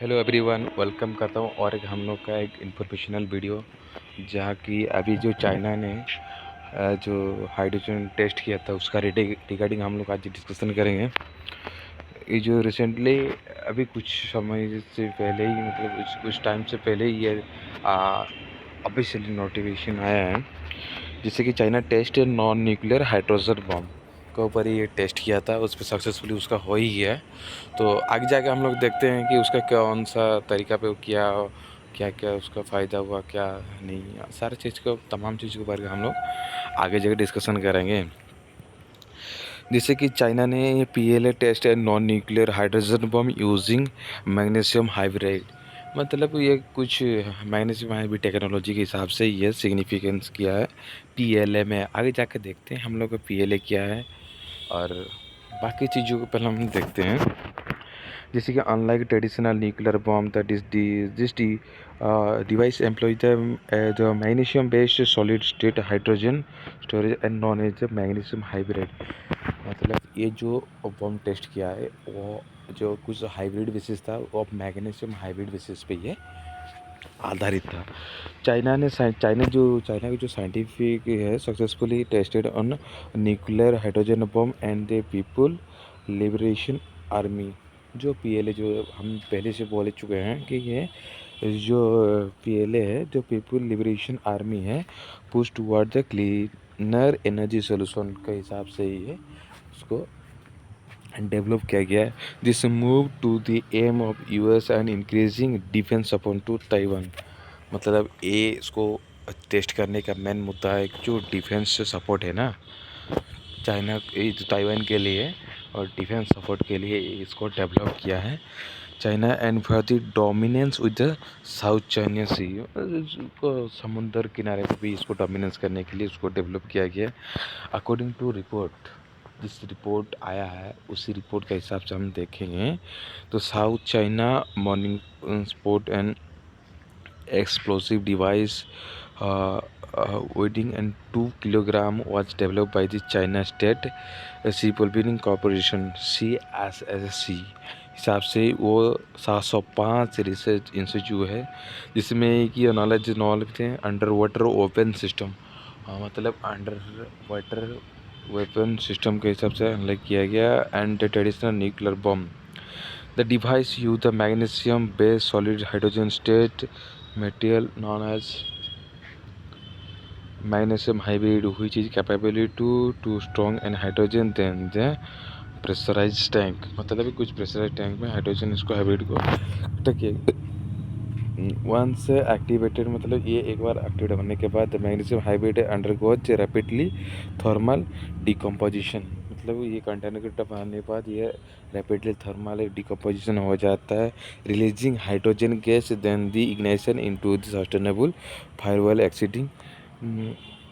Hello everyone, welcome करता हूँ और एक हम लोग का एक इंफॉर्मेशनल वीडियो जहाँ की अभी जो चाइना ने जो हाइड्रोजन टेस्ट किया था उसका रिगार्डिंग हम लोग आज डिस्कशन करेंगे। ये जो रिसेंटली अभी कुछ समय से पहले ही मतलब कुछ टाइम से पहले ही ये ऑफिशियली नोटिफिकेशन आया है जिससे कि China test non nuclear hydrogen bomb के ऊपर ये टेस्ट किया था, उस पर सक्सेसफुली उसका हो ही गया है। तो आगे जाके हम लोग देखते हैं कि उसका कौन सा तरीका पे किया, क्या क्या उसका फ़ायदा हुआ, क्या नहीं, सारे चीज़ को तमाम चीज़ के बारे में हम लोग आगे जाके डिस्कशन करेंगे। जैसे कि चाइना ने PLA test and non nuclear hydrogen bomb using magnesium hybrid, मतलब ये कुछ मैग्नीशियम हाइब्रिड टेक्नोलॉजी के हिसाब से ये सिग्निफिकेंस किया है पीएलए में। आगे जाके देखते हैं हम लोग का पीएलए क्या है और बाकी चीज़ों को पहले हम देखते हैं। जैसे कि unlike traditional nuclear bomb that is this device employ the magnesium based solid state hydrogen storage and known as magnesium hybrid. मतलब ये जो बॉम्ब टेस्ट किया है वो जो कुछ हाइब्रिड बेसिस था वो अब मैग्नीशियम हाइब्रिड बेसिस पे ये आधारित था। चाइना की जो साइंटिफिक है successfully tested on nuclear hydrogen bomb and the people liberation army. जो पीएलए जो हम पहले से बोल चुके हैं कि ये जो पीएलए है जो पीपल लिबरेशन आर्मी है push toward the cleaner energy solution के हिसाब से ये उसको डेवलप किया गया है। This move to the aim of US and increasing defence support to Taiwan. मतलब ये इसको टेस्ट करने का मेन मुद्दा है जो डिफेंस सपोर्ट है ना चाइना ताइवान के लिए, और डिफेंस सपोर्ट के लिए इसको डेवलप किया है China and for the dominance with the South China Sea. इसको समुद्र किनारे पे भी इसको डोमिनेंस करने के लिए उसको डेवलप किया गया अकॉर्डिंग टू रिपोर्ट। जिस रिपोर्ट आया है उसी रिपोर्ट के हिसाब से हम देखेंगे तो south China morning sport and explosive device weighing and 2 kilogram was developed by the China State Shipbuilding Corporation CSSC। हिसाब से वो 705 रिसर्च इंस्टीट्यूट है जिसमें कि नॉलेज है अंडर वाटर ओपन सिस्टम, मतलब अंडर वाटर वेपन सिस्टम के हिसाब से एनालाइज किया गया and traditional nuclear bomb. The device used the magnesium-based solid hydrogen state material known as magnesium hybrid, which is capable to strong and hydrogen than the pressurized tank। मतलब कुछ pressurise tank में hydrogen इसको hybrid को टकिए once activated, मतलब ये एक बार activate होने के बाद magnesium hybrid undergoes rapidly thermal decomposition. मतलब ये कंटेनर के टपाने के बाद ये रैपिडली थर्मल डिकम्पोजिशन हो जाता है, releasing hydrogen gas then the ignition into the sustainable firewall exceeding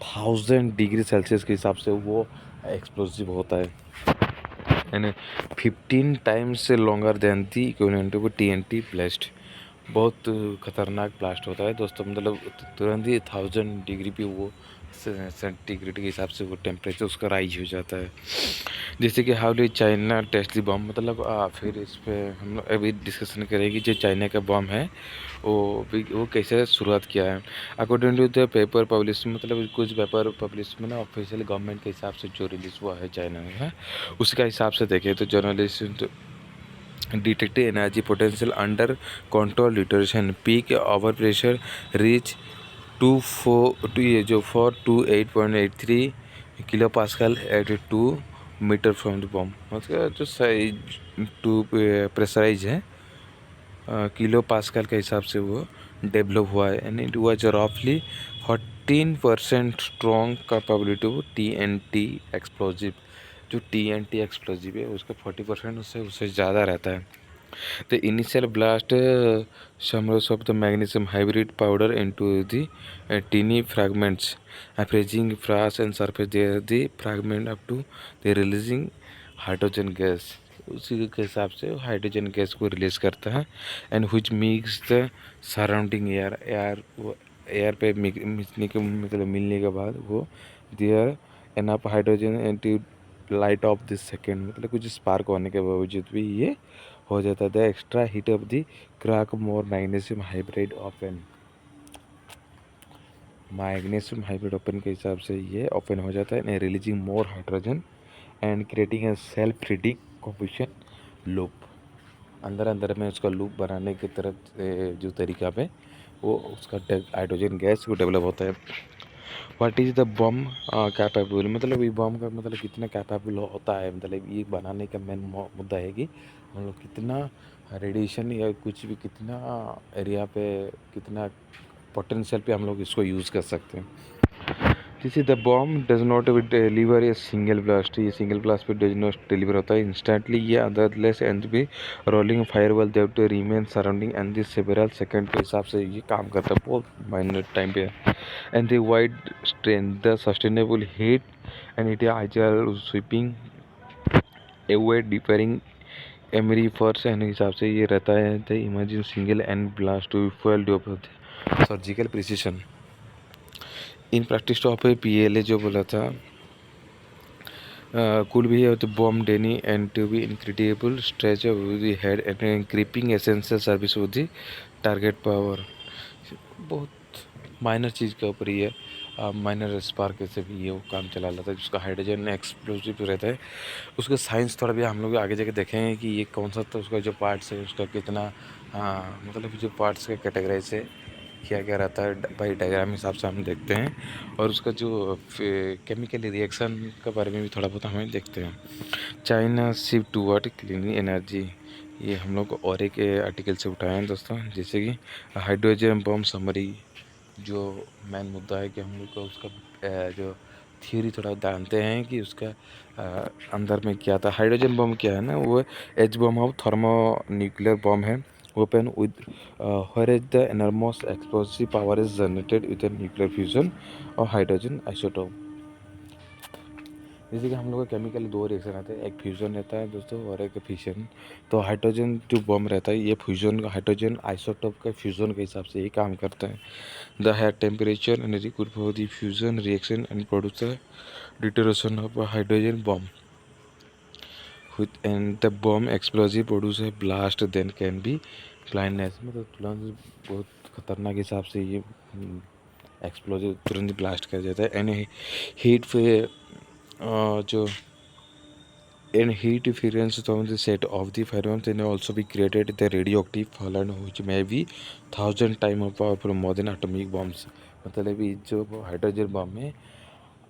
1000 degree Celsius के हिसाब से वो एक्सप्लोसिव होता है यानी 15 times longer than the equivalent to TNT blast. बहुत खतरनाक ब्लास्ट होता है दोस्तों, मतलब तुरंत ही 1000 डिग्री पे वो सेंटीग्रेड के हिसाब से वो टेम्परेचर उसका राइज हो जाता है। जैसे कि how did China test the bomb, मतलब फिर इस पर हम लोग अभी डिस्कशन करेंगे जो चाइना का बम है वो कैसे शुरुआत किया है। According to the paper publish, मतलब कुछ पेपर पब्लिश में ना ऑफिशियल गवर्नमेंट के हिसाब से जो रिलीज हुआ है चाइना में है उसका हिसाब से देखें तो journalist detective energy potential under control detonation peak ओवर प्रेशर रीच 428.83 kilo pascal at 2 metre from the bomb. मतलब जो साइज टू प्रेशराइज है किलो पास्कल के हिसाब से वो डेवलप हुआ है एंड इट वाज रफली 14% strong capability of TNT explosive. जो टीएनटी एक्सप्लोजिव है उसका 40% उससे ज़्यादा रहता है। The initial blast summers of the magnesium hybrid powder into the tiny fragments appraising fresh and surface there the fragment up to the releasing hydrogen gas. उसी के हिसाब से हाइड्रोजन गैस को रिलीज करता है and which mix the surrounding air पे मिलने के मतलब मिलने के बाद वो there enough hydrogen and light of this second, मतलब कुछ स्पार्क होने के बावजूद भी ये हो जाता है। The extra heat of the crack more magnesium hybrid open, magnesium hybrid open के हिसाब से ये ओपन हो जाता है, releasing more hydrogen and creating a self heating combination loop. अंदर अंदर में उसका लूप बनाने की तरफ जो तरीका पे वो उसका हाइड्रोजन गैस को डेवलप होता है। What is the bomb capable, मतलब ये बम का मतलब कितना कैपेबल होता है, मतलब ये बनाने का मेन मुद्दा है कि हम लोग कितना रेडिएशन या कुछ भी कितना एरिया पे कितना पोटेंशियल पे हम लोग इसको यूज़ कर सकते हैं। This is the bomb does not deliver a single blast, ये सिंगल ब्लास्ट पे डज नॉट डिलीवर होता है इंस्टेंटली, ये अदरलेस एंड भी रोलिंग फायरवॉल देव to remain surrounding and this several second के हिसाब से ये काम करता है, बहुत माइनर टाइम पे। And the wide strain the sustainable heat and it आइजल स्वीपिंग अवे डिफरिंग एमरी फर्स एंड हिसाब से ये रहता है। The imagine single and blast to fuel surgical precision in practice top पे पीएलए जो बोला था could be of the bomb Denny and to be incredible stretch of the head and creeping essential service with the target power। बहुत minor चीज़ के ऊपर ही है, minor spark से भी ये वो काम चला लेता है, जिसका हाइड्रोजन एक्सप्लोसिव रहता है। उसका साइंस थोड़ा भी हम लोग आगे जाके देखेंगे कि ये कौन सा, तो उसका जो पार्ट्स है उसका कितना मतलब जो पार्ट्स का कैटेगराइज से किया गया रहता है भाई डायग्राम हिसाब से हम देखते हैं, और उसका जो केमिकल रिएक्शन के बारे में भी थोड़ा बहुत हमें देखते हैं। China shift toward clean energy, ये हम लोग और एक आर्टिकल से उठाए हैं दोस्तों, जैसे कि हाइड्रोजन बम समरी, जो मेन मुद्दा है कि हम लोग को उसका जो थियोरी थोड़ा जानते हैं कि उसका अंदर में क्या था। हाइड्रोजन बम क्या है ना, वो H bomb of thermo nuclear bomb है, weapon with whereas the enormous explosive power is generated with a nuclear fusion or hydrogen isotope। जैसे कि हम लोग का केमिकल दो रिएक्शन आते हैं, एक फ्यूजन रहता है दोस्तों और एक फिशन। तो हाइड्रोजन जो बम रहता है ये फ्यूजन का, हाइड्रोजन आइसोटोप का फ्यूजन के हिसाब से ये काम करता है। The high temperature energy could for the fusion reaction and produce the deterioration of hydrogen bomb with and the bomb explosive produce a blast then can be blindness, मतलब तुरंत बहुत खतरनाक हिसाब से ये एक्सप्लोजिव तुरंत ब्लास्ट कर जाता है। एंड हीट पे जो in heat difference from the set of the firearms then also be created the radioactive fallout which may be 1000 times more powerful more than atomic bombs। मतलब ये जो हाइड्रोजन बम है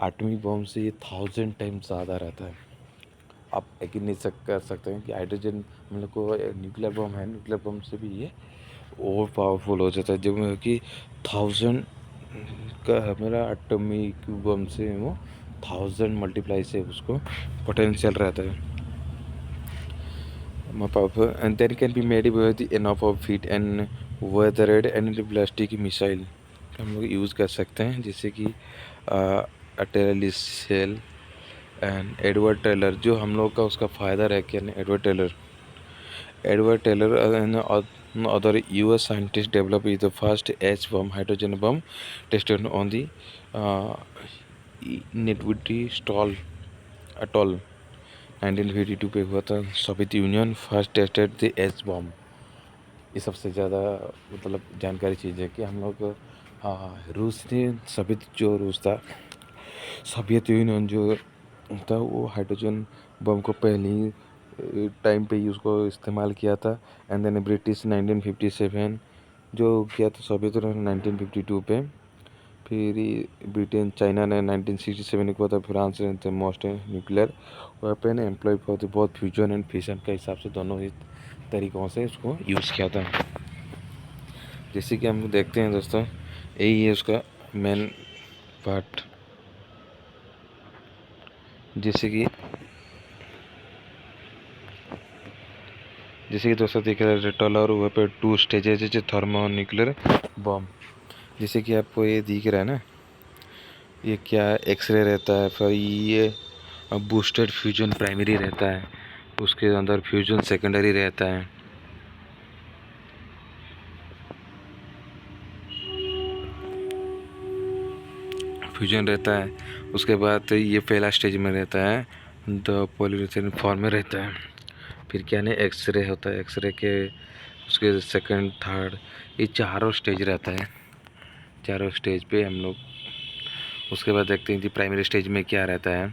atomic bomb से ये 1000 times ज़्यादा रहता है। आप यकीन नहीं कर सकते हैं कि हाइड्रोजन हम लोग को न्यूक्लियर बम है, न्यूक्लियर बम से भी ये और पावरफुल हो जाता है, जब कि 1000 का मेरा एटॉमिक बम से वो 1000 मल्टीप्लाई से उसको पोटेंशियल रहता है more powerful and then can be made with enough of feet and weathered and plastic missile हम लोग यूज़ कर सकते हैं, जैसे कि अटेलिस सेल एंड एडवर्ड टेलर, जो हम लोग का उसका फ़ायदा रह गया। Edward Teller other US scientists developed the first H bomb hydrogen bomb tested on the नेटविटी स्टॉल अटोल 1952 पे हुआ था। Soviet Union first tested the H bomb, ये सबसे ज़्यादा मतलब जानकारी चीज़ है कि हम लोग रूस ने सोवियत यूनियन जो था वो हाइड्रोजन बम को पहली टाइम पे ही उसको इस्तेमाल किया था। एंड देन ब्रिटिश 1957 जो किया था, सोवियत यूनियन 1952 पे, फिर ब्रिटेन चाइना ने 1967 को था, फ्रांस ने most nuclear weapon employ for the both fusion and fission के हिसाब से दोनों ही तरीक़ों से उसको यूज़ किया था। जैसे कि हम देखते हैं दोस्तों, यही है उसका मेन पार्ट। जैसे कि दोस्तों देख रहे हैं टॉल और वहाँ पे 2 स्टेजेज है थर्मो न्यूक्लियर बम। जैसे कि आपको ये दिख रहा है ना, ये क्या एक्सरे रहता है, फिर ये बूस्टेड फ्यूजन प्राइमरी रहता है, उसके अंदर फ्यूजन सेकेंडरी रहता है। फ्यूजन रहता है, उसके बाद ये पहला स्टेज में रहता है द पॉलीरेथेन फॉर्म में रहता है। फिर क्या है एक्सरे होता है, एक्सरे के उसके सेकंड थर्ड ये चारों स्टेज रहता है। चारों स्टेज पे हम लोग उसके बाद देखते हैं कि प्राइमरी स्टेज में क्या रहता है।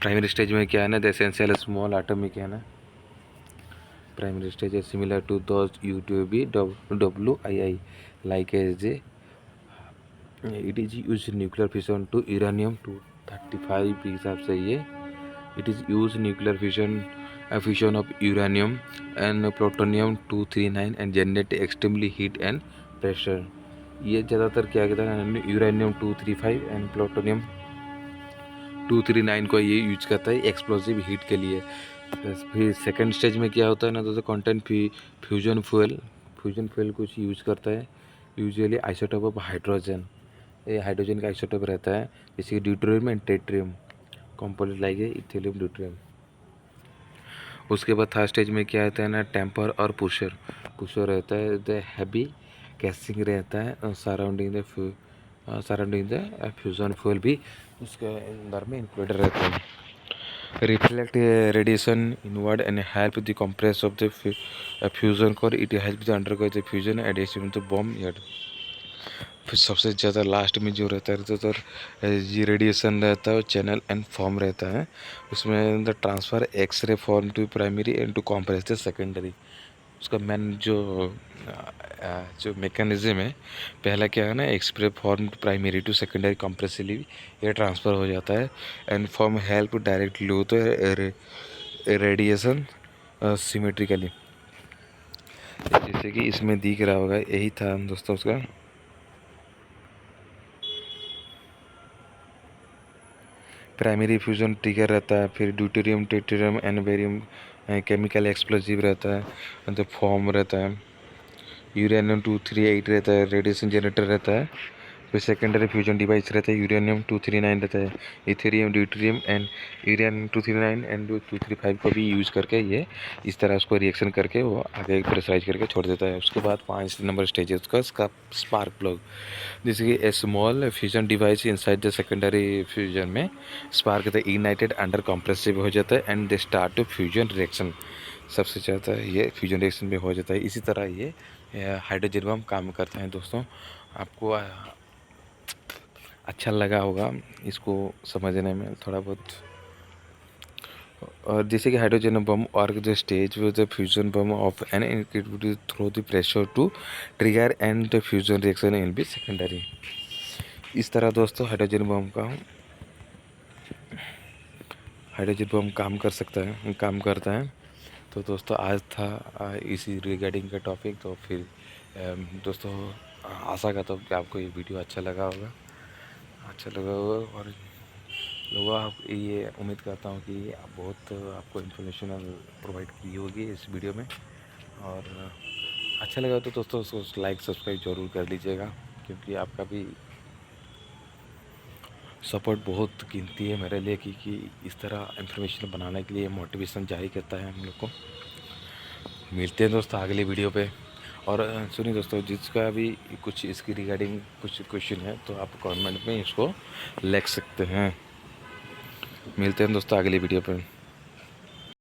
प्राइमरी स्टेज में क्या है ना, द एसेंशियल स्मॉल एटॉमिक है ना, primary stage is similar to those UTB WII like as it is used in nuclear fission to uranium 235 के हिसाब से ये it is used nuclear fission of uranium and plutonium 239 and generate extremely heat and pressure। ये ज़्यादातर क्या कहता है uranium 235 and plutonium 239 को ये यूज करता है एक्सप्लोसिव हीट के लिए। फिर सेकंड स्टेज में क्या होता है ना, तो कंटेंट फ्यूजन फ्यूल कुछ यूज करता है, यूजुअली आइसोटोप ऑफ हाइड्रोजन। ये हाइड्रोजन का आइसोटोप रहता है, जैसे deuterium and tritium component like Ethereum deuterium. उसके बाद थर्ड स्टेज में क्या होता है ना, टेम्पर और पुशर रहता है, द हैवी कैसिंग रहता है सराउंडिंग द फ्यूजन फ्यूल भी उसके अंदर में इंक्लूडेड रहता है। Reflect radiation inward and help the compress of the fusion core, it help the undergo the fusion addition the bomb yard. फिर सबसे ज़्यादा लास्ट में जो रहता है तो ये रेडिएशन रहता है, चैनल एंड फॉर्म रहता है, उसमें the transfer x-ray form to primary and to compress the secondary. उसका मेन जो मैकेनिज्म है, पहला क्या है ना, x-ray form primary to secondary compressively ये ट्रांसफ़र हो जाता है एंड फॉर्म हेल्प डायरेक्ट लो तो रेडिएशन सिमेट्रिकली, जैसे कि इसमें दिख रहा होगा। यही था दोस्तों उसका प्राइमरी फ्यूजन ट्रिगर रहता है, फिर deuterium tritium and barium chemical explosive रहता है, मतलब फॉर्म रहता है, यूरेनियम 238 रहता है, रेडिएशन जनरेटर रहता है, फिर सेकेंडरी फ्यूजन डिवाइस रहता है, यूरेनियम 239 रहता है, Ethereum deuterium and uranium 239 and 235 को भी यूज़ करके ये इस तरह उसको रिएक्शन करके वो आगे प्रेशराइज करके छोड़ देता है। उसके बाद 5 नंबर स्टेज है उसका स्पार्क प्लग, जैसे कि a small fusion device inside the secondary fusion में spark the ignited under compressive हो जाता है and they start to fusion reaction. सबसे ज़्यादा ये फ्यूजन रिएक्शन में हो जाता है। इसी तरह ये हाइड्रोजन बम काम करता है। दोस्तों आपको अच्छा लगा होगा इसको समझने में थोड़ा बहुत। और जैसे कि हाइड्रोजन बम और the stage with the fusion bomb of an incredible through the pressure to trigger and the fusion reaction will be secondary. इस तरह दोस्तों हाइड्रोजन बम काम करता है। तो दोस्तों आज था इसी रिगार्डिंग का टॉपिक। तो फिर दोस्तों आशा करता हूँ कि आपको ये वीडियो अच्छा लगा होगा और लोगों आप ये उम्मीद करता हूँ कि बहुत आपको इन्फॉर्मेशनल प्रोवाइड की होगी इस वीडियो में। और अच्छा लगा तो दोस्तों उसको लाइक सब्सक्राइब ज़रूर कर लीजिएगा, क्योंकि आपका भी सपोर्ट बहुत कीमती है मेरे लिए, क्योंकि इस तरह इन्फॉर्मेशन बनाने के लिए मोटिवेशन जारी करता है हम लोग को। मिलते हैं दोस्तों अगले वीडियो पे। और सुनिए दोस्तों, जिसका भी कुछ इसकी रिगार्डिंग कुछ क्वेश्चन है तो आप कमेंट में इसको लिख सकते हैं। मिलते हैं दोस्तों अगली वीडियो पर।